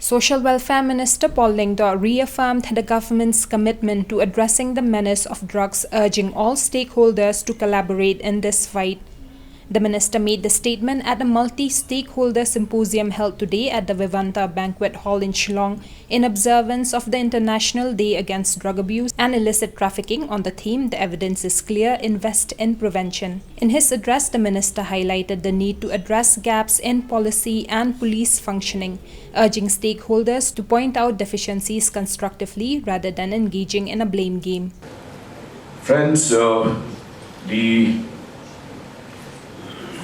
Social Welfare Minister Paul Lyngdoh reaffirmed the government's commitment to addressing the menace of drugs, urging all stakeholders to collaborate in this fight. The minister made the statement at a multi-stakeholder symposium held today at the Vivanta Banquet Hall in Shillong in observance of the International Day Against Drug Abuse and Illicit Trafficking on the theme "The Evidence is Clear, Invest in Prevention." In his address, the minister highlighted the need to address gaps in policy and police functioning, urging stakeholders to point out deficiencies constructively rather than engaging in a blame game. Friends, the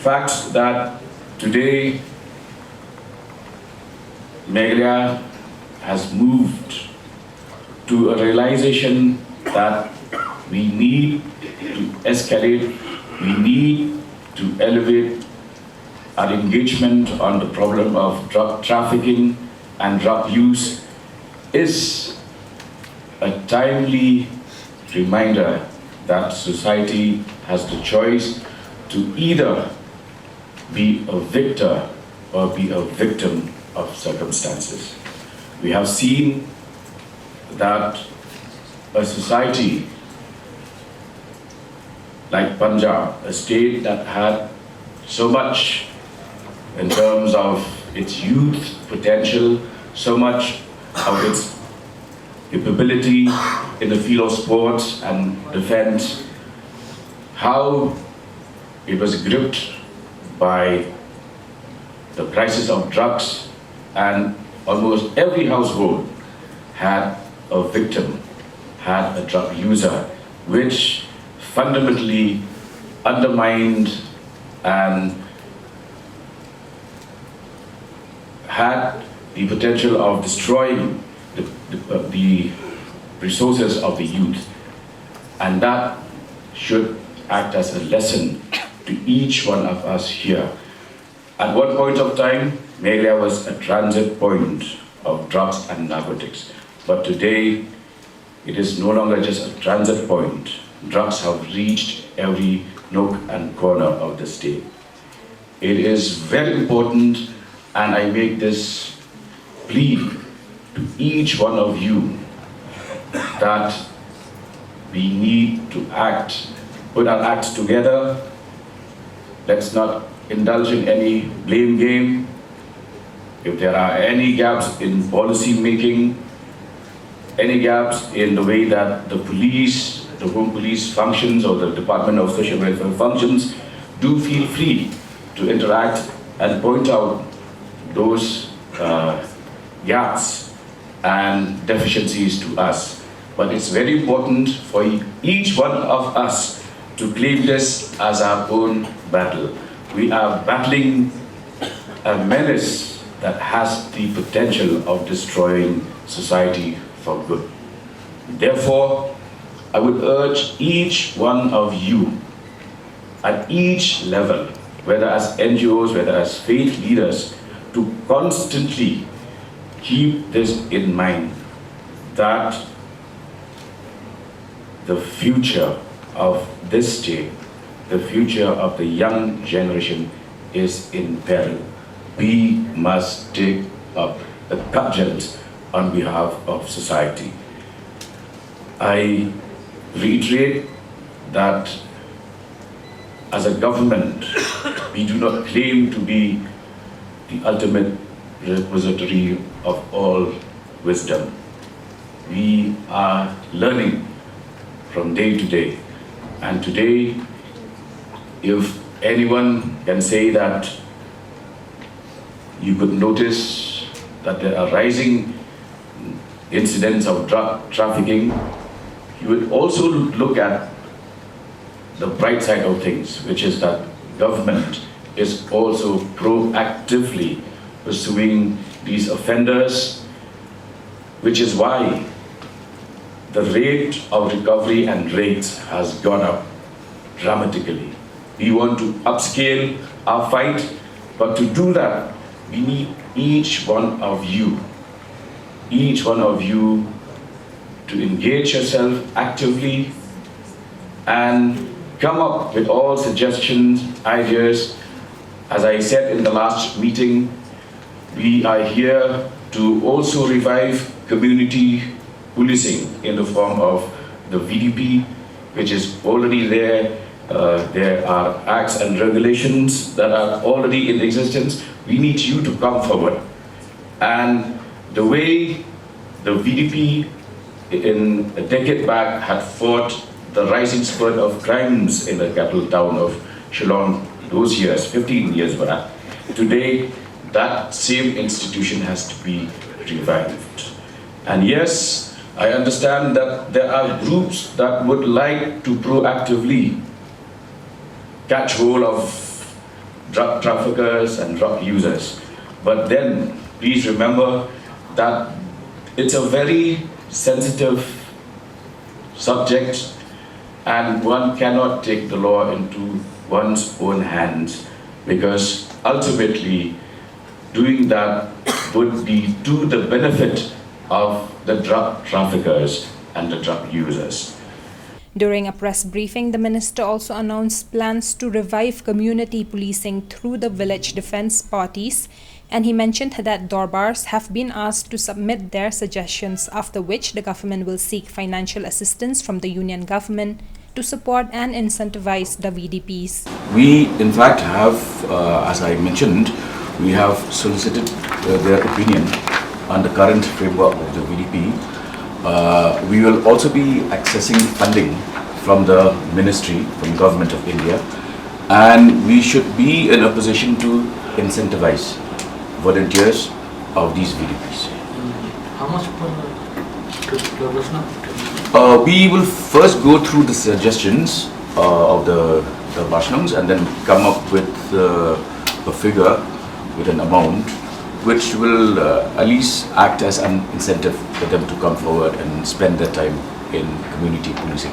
fact that today Meghalaya has moved to a realization that we need to escalate, we need to elevate our engagement on the problem of drug trafficking and drug use is a timely reminder that society has the choice to either be a victor or be a victim of circumstances. We have seen that a society like Punjab, a state that had so much in terms of its youth potential, so much of its capability in the field of sports and defense, how it was gripped by the crisis of drugs, and almost every household had a victim, had a drug user, which fundamentally undermined and had the potential of destroying the resources of the youth. And that should act as a lesson to each one of us here. At one point of time, Meghalaya was a transit point of drugs and narcotics. But today, it is no longer just a transit point. Drugs have reached every nook and corner of the state. It is very important, and I make this plea to each one of you that we need to act, put our acts together. Let's not indulge in any blame game. If there are any gaps in policy making, any gaps in the way that the police, the home police functions or the Department of Social Welfare functions, do feel free to interact and point out those gaps and deficiencies to us. But it's very important for each one of us to claim this as our own battle. We are battling a menace that has the potential of destroying society for good. Therefore, I would urge each one of you at each level, whether as NGOs, whether as faith leaders, to constantly keep this in mind, that the future of this state, the future of the young generation is in peril. We must take up the cudgels on behalf of society. I reiterate that as a government, we do not claim to be the ultimate repository of all wisdom. We are learning from day to day. And today, if anyone can say that you could notice that there are rising incidents of drug trafficking, you would also look at the bright side of things, which is that government is also proactively pursuing these offenders, which is why the rate of recovery and rates has gone up dramatically. We want to upscale our fight, but to do that, we need each one of you to engage yourself actively and come up with all suggestions, ideas. As I said in the last meeting, we are here to also revive community policing in the form of the VDP, which is already there. There are acts and regulations that are already in existence. We need you to come forward. And the way the VDP in a decade back had fought the rising spurt of crimes in the capital town of Shillong those years, 15 years back, today that same institution has to be revived. And yes, I understand that there are groups that would like to proactively catch hold of drug traffickers and drug users. But then, please remember that it's a very sensitive subject and one cannot take the law into one's own hands, because ultimately doing that would be to the benefit of the drug traffickers and the drug users. During a press briefing, the minister also announced plans to revive community policing through the village defense parties, and he mentioned that Dorbars have been asked to submit their suggestions, after which the government will seek financial assistance from the union government to support and incentivize the VDPs. We in fact have, as I mentioned, we have solicited their opinion on the current framework of the VDP. We will also be accessing funding from the ministry, from Government of India, and we should be in a position to incentivize volunteers of these VDPs. How much per person? We will first go through the suggestions of the Bashnams and then come up with a figure with an amount which will at least act as an incentive for them to come forward and spend their time in community policing.